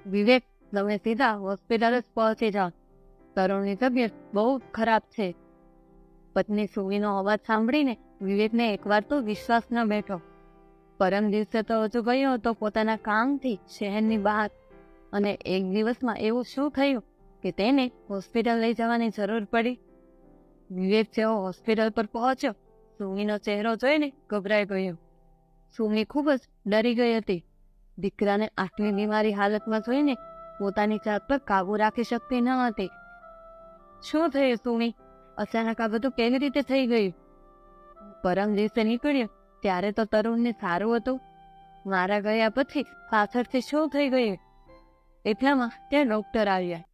વિવેક, તમે સીધા હોસ્પિટલ જ પહોંચી જાઓ. તરુણની તબિયત બહુ ખરાબ છે. પત્ની સુમીનો અવાજ સાંભળીને વિવેકને એકવાર તો વિશ્વાસ ન બેઠો. પરમ દિવસે તો હજુ ગયો હતો પોતાના કામથી શહેરની બહાર, અને એક દિવસમાં એવું શું થયું કે તેને હોસ્પિટલ લઈ જવાની જરૂર પડી? વિવેક જેવો હોસ્પિટલ પર પહોંચ્યો, સુમીનો ચહેરો જોઈને ગભરાઈ ગયો. સુમી ખૂબ જ ડરી ગઈ હતી. દીકરાને આટલી બીમારી હાલતમાં જોઈને પોતાની જાત પર કાબુ રાખી શકતી ન હતી. શું થયું સુમી? અચાનક આ બધું કેવી રીતે થઈ ગયું? પરમ દિવસે નીકળ્યો ત્યારે તો તરુણને સારું હતું. મારા ગયા પછી પાછળથી શું થઈ ગયું? એટલામાં ત્યાં ડોક્ટર આવ્યા.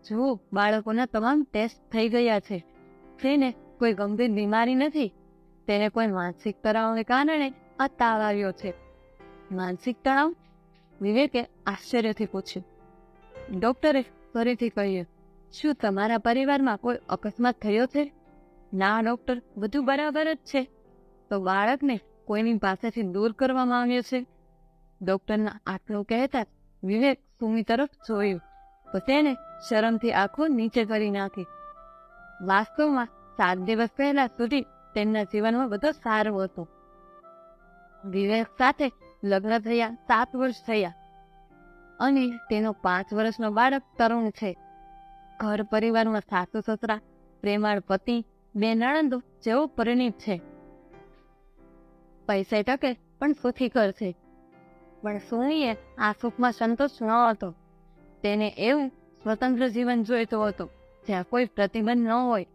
જુઓ, બાળકોના તમામ ટેસ્ટ થઈ ગયા છે. તેને કોઈ ગંભીર બીમારી નથી. તેને કોઈ માનસિક તણાવને કારણે આ તાવ આવ્યો છે. માનસિક તણાવ? વિવેકે આશ્ચર્યથી પૂછ્યું. ડોક્ટરે ફરીથી કહ્યું, શું તમારા પરિવારમાં કોઈ અકસ્માત થયો છે? ના ડોક્ટર, બધું બરાબર જ છે. તો બાળકને કોઈની પાસેથી દૂર કરવામાં આવ્યો છે. ડોક્ટરના આટલું કહેતા વિવેક સુમી તરફ જોયું, તો તેને શરમથી આંખો નીચે કરી નાખી. વાસ્તવમાં 7 દિવસ પહેલા સુધી તેમના જીવનમાં બધું સારું હતું. વિવેક સાથે લગ્ન થયા 7 વર્ષ થયા, અને તેનો 5 વર્ષનો બાળક તરુણ છે. ઘર પરિવારમાં સાસુ સસરા, પ્રેમાળ પતિ, 2 નણંદો જેવો પરિણીત છે. પૈસે ટકે પણ સુખી ઘર છે. પણ સુમીએ આ સુખમાં સંતોષ ન હતો. તેને એવું સ્વતંત્ર જીવન જોઈતું હતું જ્યાં કોઈ પ્રતિબંધ ન હોય.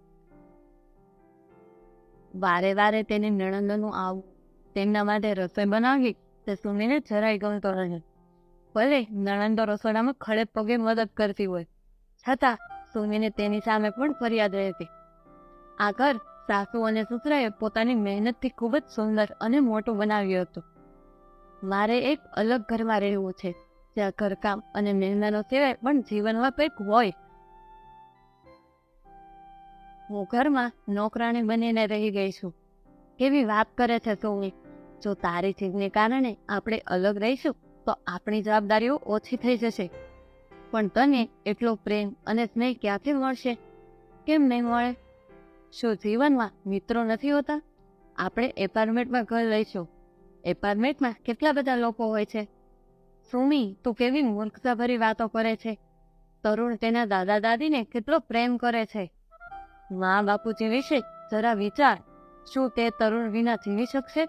વારે વારે તેની નણંદોનું આવવું, તેમના માટે રસોઈ બનાવવી તે સુમીને જરાય ગમતો નહીં. ભલે નણંદો રસોડામાં ખડે પગે મદદ કરતી હોય, છતાં સુમીને તેની સામે પણ ફરિયાદ રહેતી. આ ઘર સાસુ અને સસરાએ પોતાની મહેનતથી ખૂબ જ સુંદર અને મોટું બનાવ્યું હતું. મારે એક અલગ ઘરમાં રહેવું છે, જ્યાં ઘરકામ અને મહેમાનો સિવાય પણ જીવનમાં કંઈક હોય. હું ઘરમાં નોકરાણી બનીને રહી ગઈ છું. કેવી વાત કરે છે સુમી? જો તારી જીદને કારણે આપણે અલગ રહીશું તો આપણી જવાબદારીઓ ઓછી થઈ જશે. પણ તને એટલો પ્રેમ અને સ્નેહ ક્યાંથી મળશે? કેમ નહીં મળે? શું જીવનમાં મિત્રો નથી હોતા? આપણે એપાર્ટમેન્ટમાં ઘર લઈશું. એપાર્ટમેન્ટમાં કેટલા બધા લોકો હોય છે. સુમી, તું કેવી મૂર્ખતાભરી વાતો કરે છે. તરુણ તેના દાદા દાદીને કેટલો પ્રેમ કરે છે. મા બાપુજી વિશે જરા વિચાર. શું તે તરુણ વિના જીવી શકશે?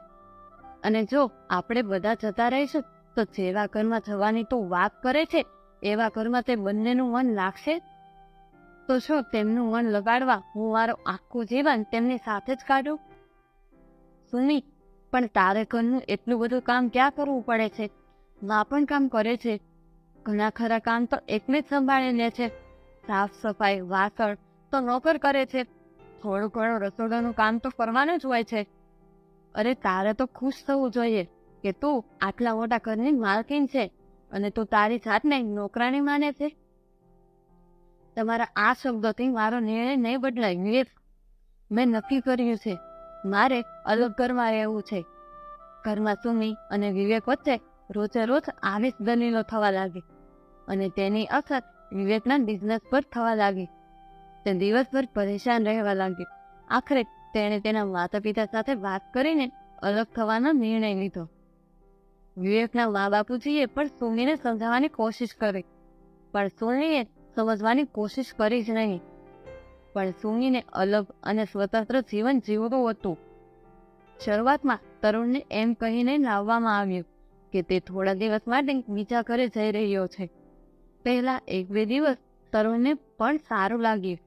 અને જો આપણે બધા જતા રહીશું તો જેવા ઘરમાં જવાની તું વાત કરે છે એવા ઘરમાં તે બંનેનું મન લાગશે? તો શું તેમનું મન લગાડવા હું મારું આખું જીવન તેમની સાથે જ કાઢું? સુમી, પણ તારે ઘરનું એટલું બધું કામ ક્યાં કરવું પડે છે? મા પણ કામ કરે છે. ઘણા ખરા કામ તો એકને જ સંભાળી લે છે. સાફ સફાઈ, વાસણ તો નોકર કરે છે. થોડું ઘણું રસોડાનું કામ તો કરવાનું જ હોય છે. અરે, તારે તો ખુશ થવું જોઈએ કે તું આટલા મોટા ઘરની માલકીન છે અને તું તારી જાતને નોકરાણી માને છે. તમારા આ શબ્દોથી મારો નિર્ણય નહીં બદલાય વિવેક. મેં નક્કી કર્યું છે, મારે અલગ ઘરમાં રહેવું છે. ઘરમાં સુમી અને વિવેક વચ્ચે રોજે રોજ આવી જ દલીલો થવા લાગી, અને તેની અસર વિવેકના બિઝનેસ પર થવા લાગી. તે દિવસભર પરેશાન રહેવા લાગ્યો. આખરે તેણે તેના માતા પિતા સાથે વાત કરીને અલગ થવાનો નિર્ણય લીધો. વિવેકના મા બાપુજીએ પણ સુમીને સમજાવવાની કોશિશ કરી, પણ સુમીએ સમજવાની કોશિશ કરી જ નહીં. પણ સુમીને અલગ અને સ્વતંત્ર જીવન જીવવું હતું. શરૂઆતમાં તરુણને એમ કહીને લાવવામાં આવ્યું કે તે થોડા દિવસ માટે બીજા ઘરે જઈ રહ્યો છે. પહેલા 1-2 દિવસ તરુણને પણ સારું લાગ્યું,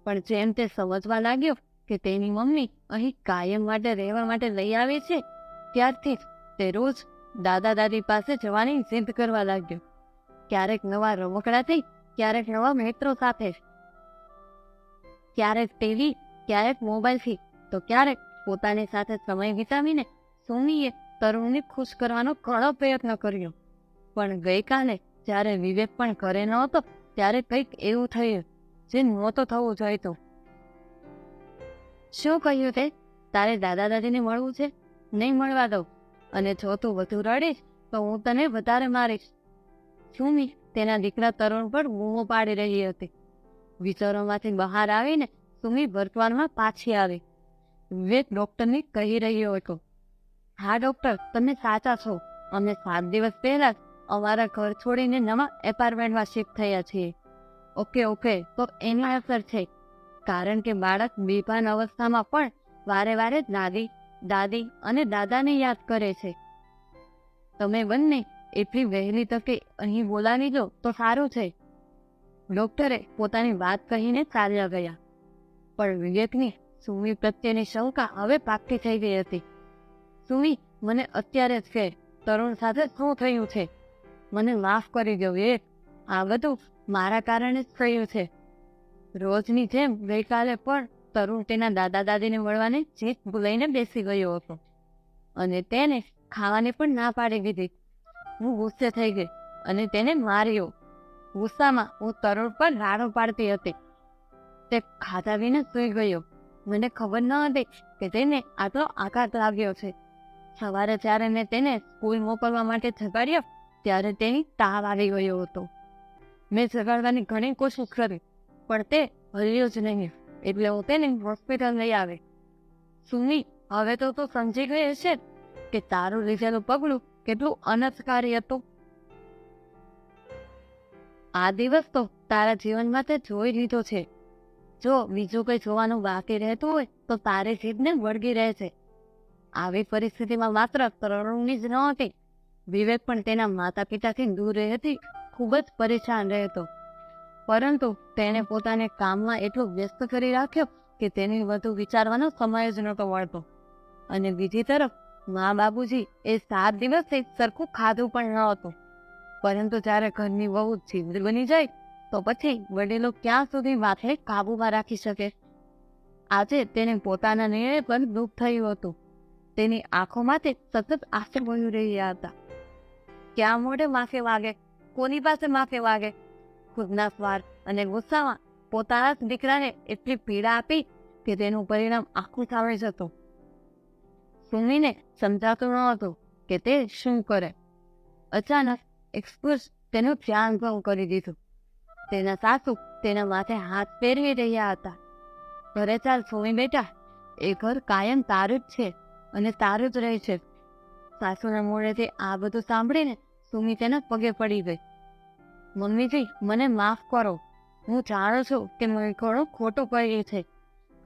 પણ જેમ તે સમજવા લાગ્યો કે તેની મમ્મી અહીં કાયમ માટે રહેવા માટે લઈ આવી છે, ત્યારથી જ તે રોજ દાદા દાદી પાસે જવાની જીદ કરવા લાગ્યો. ક્યારેક નવા રમકડાથી, ક્યારેક નવા મિત્રો સાથે, ક્યારેક ટીવી, ક્યારેક મોબાઈલથી, તો ક્યારેક પોતાની સાથે સમય વિતાવીને સુમીએ તરુણને ખુશ કરવાનો ઘણો પ્રયત્ન કર્યો. પણ ગઈકાલે જ્યારે વિવેક પણ ઘરે નહોતો ત્યારે કંઈક એવું થયું જે નહોતું થવું જોઈતું. શું કહ્યું તે? તારે દાદા દાદીને મળવું છે? નહીં મળવા દઉં. અને જો તું વધુ રડીશ તો હું તને વધારે મારીશ. સુમી તેના દીકરા તરુણ પર બૂમો પાડી રહી હતી. વિચારોમાંથી બહાર આવીને સુમી વર્તમાનમાં પાછી આવી. વિવેક ડોક્ટરને કહી રહ્યો હતો, હા ડોક્ટર, તમે સાચા છો. અમે 7 દિવસ પહેલા જ અમારા ઘર છોડીને નવા એપાર્ટમેન્ટમાં શિફ્ટ થયા છીએ. ઓકે, તો એની અસર છે, કારણ કે બાળક બેભાન અવસ્થામાં પણ વારે વારે દાદી અને દાદાને યાદ કરે છે. તમે બંને એટલી વહેલી તકે અહીં બોલાવી દો તો સારું છે. ડોક્ટરે પોતાની વાત કહીને ચાલ્યા ગયા. પણ વિવેકની સુમી પ્રત્યેની શંકા હવે પાક્કી થઈ ગઈ હતી. સુમી, મને અત્યારે જ કહે, તરુણ સાથે શું થયું છે? મને માફ કરી દો વિવેક, આ બધું મારા કારણે જ થયું છે. રોજની જેમ ગઈકાલે પણ તરુણ તેના દાદા દાદીને મળવાની જીદ લઈને બેસી ગયો હતો અને તેને ખાવાની પણ ના પાડી દીધી. હું ગુસ્સે થઈ ગઈ અને તેને માર્યો. ગુસ્સામાં હું તરુણ પર રાડો પાડતી હતી. તે ખાધા વિના સૂઈ ગયો. મને ખબર ન હતી કે તેને આટલો આઘાત લાગ્યો છે. સવારે જ્યારે મેં તેને સ્કૂલ મોકલવા માટે જગાડ્યો ત્યારે તેની તાવ આવી ગયો હતો. મેં જગાડવાની ઘણી કોશિશ કરી પણ તે હલ્યો જ નહીં, એટલે હું તેને હોસ્પિટલ લઈ આવી. સુમી, હવે તો તું સમજી ગઈ છે કે તારું લીધેલું પગલું કેટલું અનર્થકારી હતું. આ દિવસ તો તારા જીવનમાં તે જોઈ લીધો છે. જો બીજું કંઈ જોવાનું બાકી રહેતું હોય તો તારી જીદને વળગી રહે છે. આવી પરિસ્થિતિમાં માત્ર તરુણની જ નહોતી, વિવેક પણ તેના માતા પિતાથી દૂર રહેતી ખૂબ જ પરેશાન રહેતો. પરંતુ તેણે પોતાને કામમાં એટલો વ્યસ્ત કરી રાખ્યો કે તેને વધુ વિચારવાનો સમય જ નહોતો મળતો. અને બીજી તરફ મા બાપુજી એ 7 દિવસથી સરખું ખાધું પણ ન હતું. પરંતુ જ્યારે ઘરની વહુ જીદ બની જાય તો પછી વડીલો ક્યાં સુધી માથે કાબૂમાં રાખી શકે? આજે તેને પોતાના નિર્ણય પર દુઃખ થયું હતું. તેની આંખોમાંથી સતત આંસુ વહી રહ્યા હતા. ક્યાં મોઢે માફી માગે, કોની પાસે માફી માગે? ખુદના સ્વાર્થ અને ગુસ્સામાં પોતાના જ દીકરાને એટલી પીડા આપી કે તેનું પરિણામ આખું સામે જતું. સુમીને સમજાતું ન હતું કે તે શું કરે. અચાનક એક સ્પર્શ તેનું ધ્યાન ભંગ કરી દીધું. તેના સાસુ તેના માથે હાથ ફેરવી રહ્યા હતા. ઘરે ચાલ સુમી બેટા, એ ઘર કાયમ તારું જ છે અને તારું જ રહે છે. સાસુના મોઢેથી આ બધું સાંભળીને સુમી તેના પગે પડી ગઈ. મમ્મીજી, મને માફ કરો. હું જાણું છું કે મેં ઘણું ખોટું કર્યું છે.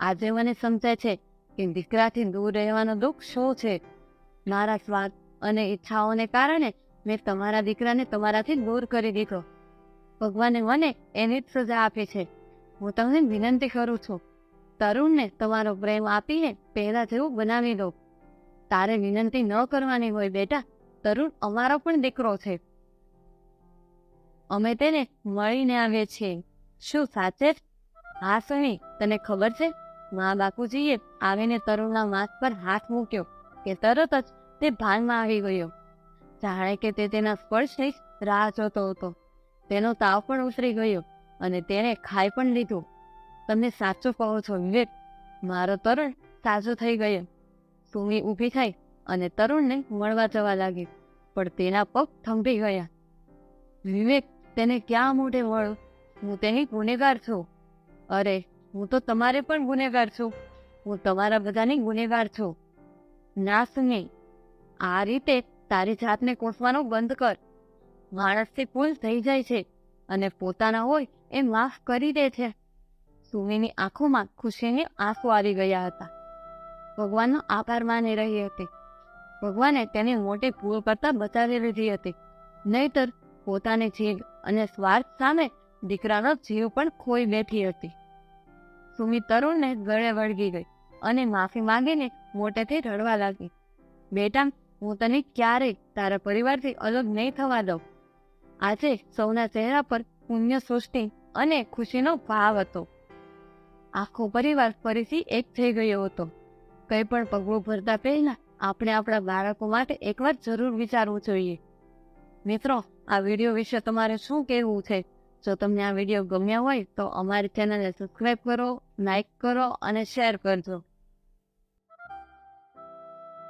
આજે મને સમજાય છે કે દીકરાથી દૂર રહેવાનું દુઃખ શું છે. મારા સ્વાર્થ અને ઈચ્છાઓને કારણે મેં તમારા દીકરાને તમારાથી દૂર કરી દીધો. ભગવાને મને એની જ સજા આપી છે. હું તમને વિનંતી કરું છું, તરુણને તમારો પ્રેમ આપીને પહેલા જેવું બનાવી દો. તારે વિનંતી ન કરવાની હોય બેટા, તરુણ અમારો પણ દીકરો છે. અમે તેને મળીને આવીએ છીએ. શું સાચે જ? હા સુમી, તને ખબર છે, મા બાપુજીએ આવીને તરુણના માથ પર હાથ મૂક્યો કે તરત જ તે ભાનમાં આવી ગયો. જાણે કે તે તેના સ્પર્શની રાહ જોતો હતો. તેનો તાવ પણ ઉતરી ગયો અને તેણે ખાઈ પણ લીધું. તમે સાચું કહો છો વિવેક, મારો તરુણ સાજો થઈ ગયો. સુમી ઊભી થઈ અને તરુણને મળવા જવા લાગી, પણ તેના પગ થંભી ગયા. વિવેક, તેને ક્યાં મોઢે મળું? હું તેની ગુનેગાર છું. અરે, હું તો તમારે પણ ગુનેગાર છું. હું તમારા બધાની ગુનેગાર છું. ના સુમી, આ રીતે તારી જાતને કોસવાનું બંધ કર. માણસથી ભૂલ થઈ જાય છે અને પોતાના હોય એ માફ કરી દે છે. સુમીની આંખોમાં ખુશીની આંસુ આવી ગયા હતા. ભગવાનનો આભાર માની રહી હતી. ભગવાને તેની મોટી ભૂલ કરતા બચાવી લીધી હતી. નહીતર પોતાની જીદ અને સ્વાર્થ સામે દીકરાનો જીવ પણ ખોઈ બેઠી હતી. સુમી તરુણને ગળે વળગી ગઈ અને માફી માંગીને મોટેથી રડવા લાગી. બેટા, હું તને ક્યારેય તારા પરિવારથી અલગ નહીં થવા દઉં. આજે સૌના ચહેરા પર પુણ્ય સૃષ્ટિ અને ખુશીનો ભાવ હતો. આખો પરિવાર ફરીથી એક થઈ ગયો હતો. કંઈ પણ પગલું ભરતા પહેલા આપણે આપણા બાળકો માટે એકવાર જરૂર વિચારવું જોઈએ. મિત્રો, આ વિડીયો વિશે તમારે શું કહેવું છે? જો તમને આ વિડીયો ગમ્યા હોય તો અમારી ચેનલને સબસ્ક્રાઈબ કરો, લાઈક કરો અને શેર કરજો.